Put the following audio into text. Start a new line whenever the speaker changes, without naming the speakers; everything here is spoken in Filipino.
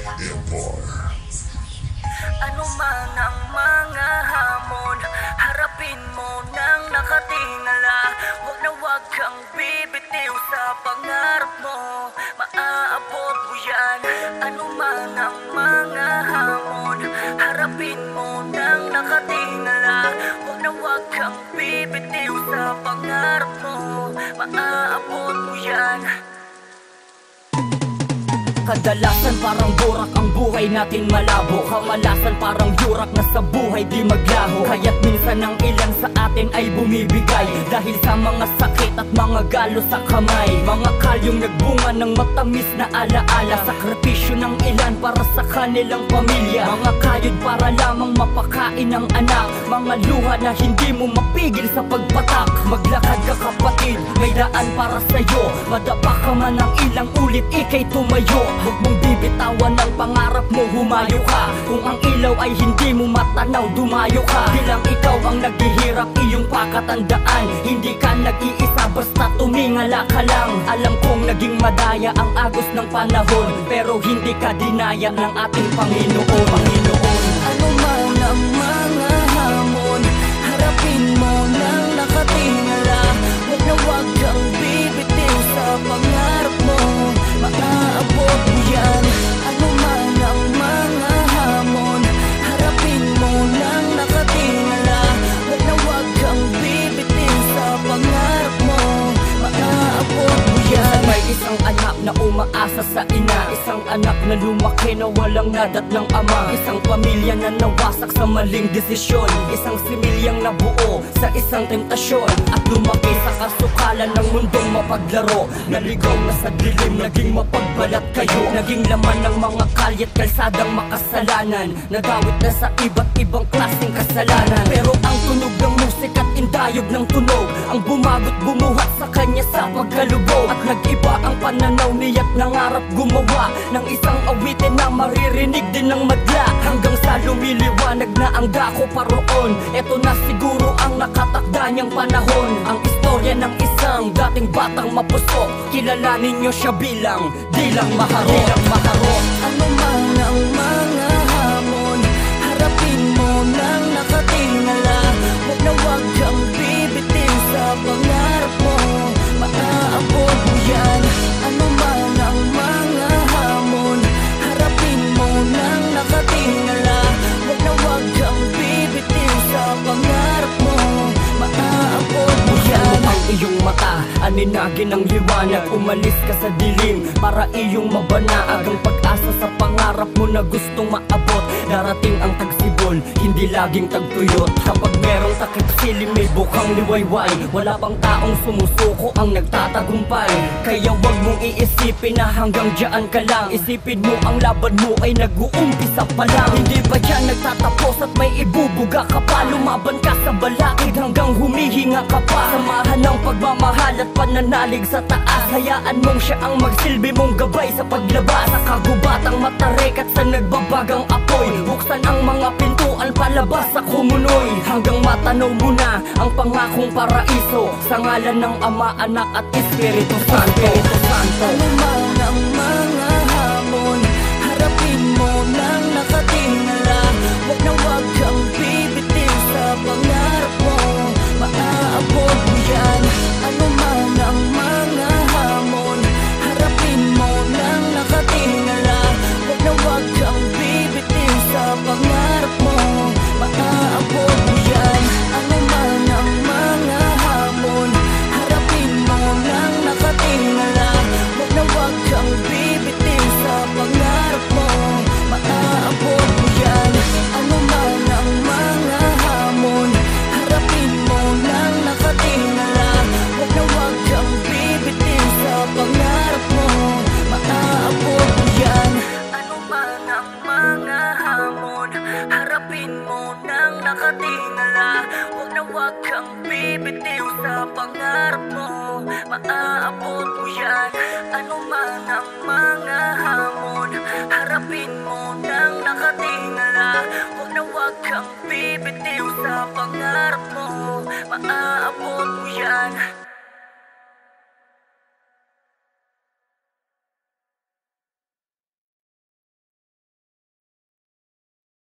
Empire.
Ano man ang mga hamon, harapin mo nang nakatingala. Huwag na huwag kang bibitiw sa pangarap mo, maaabot mo yan. Ano man ang mga hamon, harapin mo nang nakatingala. Huwag na huwag kang bibitiw sa pangarap mo, maaabot mo yan.
Kadalasan parang burak ang buhay natin malabo. Kamalasan parang yurak na sa buhay di maglaho. Kaya't minsan ang ilan sa atin ay bumibigay dahil sa mga sakit at mga galo sa kamay. Mga kalyong nagbunga ng matamis na alaala. Sakripisyo ng ilan para sa kanilang pamilya. Mga kayod para lamang mapakain ng anak. Mga luha na hindi mo mapigil sa pagpatak. Maglakad ka kapatid, may daan para sa'yo. Madapa ka man ng ilang ulit, ika'y tumayo. Huwag mong bibitawan ang pangarap mo, humayo ka. Kung ang ilaw ay hindi mo matanaw, dumayo ka. Bilang ikaw ang naghihirap, iyong pakatandaan. Hindi ka nag-iisa, basta tumingala ka lang. Alam kong naging madaya ang agos ng panahon, pero hindi ka dinaya ng ating Panginoon.
Ano man ang mga hamon, harapin mo nang nakatingala. Huwag na huwag kang bibitiw sa pangarap mo, maaabot mo yan. Ano man ang mga hamon, harapin mo nang nakatingala. Huwag na huwag kang bibitiw sa pangarap mo, maaabot mo yan.
May isang anak na umaasa sa ina, isang anak na lumaki na walang nadat ng ama. Isang pamilya na nawasak sa maling desisyon, isang similyang nabuo sa isang tentasyon. At lumaki sa kasukalan ng mundong mapaglaro. Naligaw na sa dilim, naging mapagbalat kayo. Naging laman ng mga kalye't kalsadang makasalanan. Nagawit na sa iba't ibang klaseng kasalanan. Pero ang tunog ng musik at indayog ng tunog ang bumagot bumuhat sa kanya sa pagkalubog. At nag-iba ang pananaw niya't nangarap gumawa ng isang awitin na maririnig din ng madla. Hanggang sa lumiliwanag na ang dako paroon. Eto na siguro ang nakatakda niyang panahon. Ang istorya ng isang dating batang mapusok. Kilalanin niyo siya bilang Dilang Maharot.
Ano man ang mga hamon, harapin mo nang nakatingala. Huwag na huwag kang bibitiw sa pangarap mo, maaabot mo yan. Ano man ang mga hamon, harapin mo nang nakatingala. Huwag na huwag kang bibitiw sa pangarap mo, maaabot mo yan.
Ang iyong mata, aninagin ang liwanag. Umalis ka sa dilim para iyong mabanaag ang pag-asa sa pangarap mo na gustong maabot. Darating ang tagsibol, hindi laging tagtuyot. Kapag merong takip silim, may bukang liwayway. Wala pang taong sumusuko ang nagtatagumpay. Kaya wag mong iisipin na hanggang dyan ka lang. Isipin mo ang laban mo ay nag-uumpisa pa lang. Hindi ba dyan nagtatapos at may ibubuga ka pa? Lumaban ka sa balakid hanggang humihinga ka pa. Samahan ng pagmamahal at pananalig sa taas. Hayaan mong siya ang magsilbi mong gabay sa paglabas. Sa kagubatang matarik at sa nagbabagang apoy, buksan ang mga pintuan palabas sa kumunoy. Hanggang matanaw mo na ang pangakong paraiso. Sa ngalan ng Ama, Anak at Espiritu Santo.
Ano man ang mga hamon, harapin mo nang nakatingala. Huwag na huwag kang bibitiw sa pangarap mo, maaabot mo yan. Ano man ang mga hamon, harapin mo nang nakatingala. Huwag na huwag kang bibitiw sa pangarap mo, maaabot mo yan. Ano man ang mga hamon, harapin mo nang nakatingala. Huwag na huwag kang bibitiw sa pangarap mo, maaabot mo yan. Ano man ang mga hamon, harapin mo nang nakatingala. Huwag na huwag kang bibitiw sa pangarap mo, maaabot mo yan. Ano man ang mga hamon, harapin mo nang nakatingala. Huwag na huwag kang bibitiw sa pangarap mo, maaabot mo yan. Ano man ang mga hamon, harapin mo nang nakatingala. Huwag na huwag kang bibitiw sa pangarap mo, maaabot mo yan.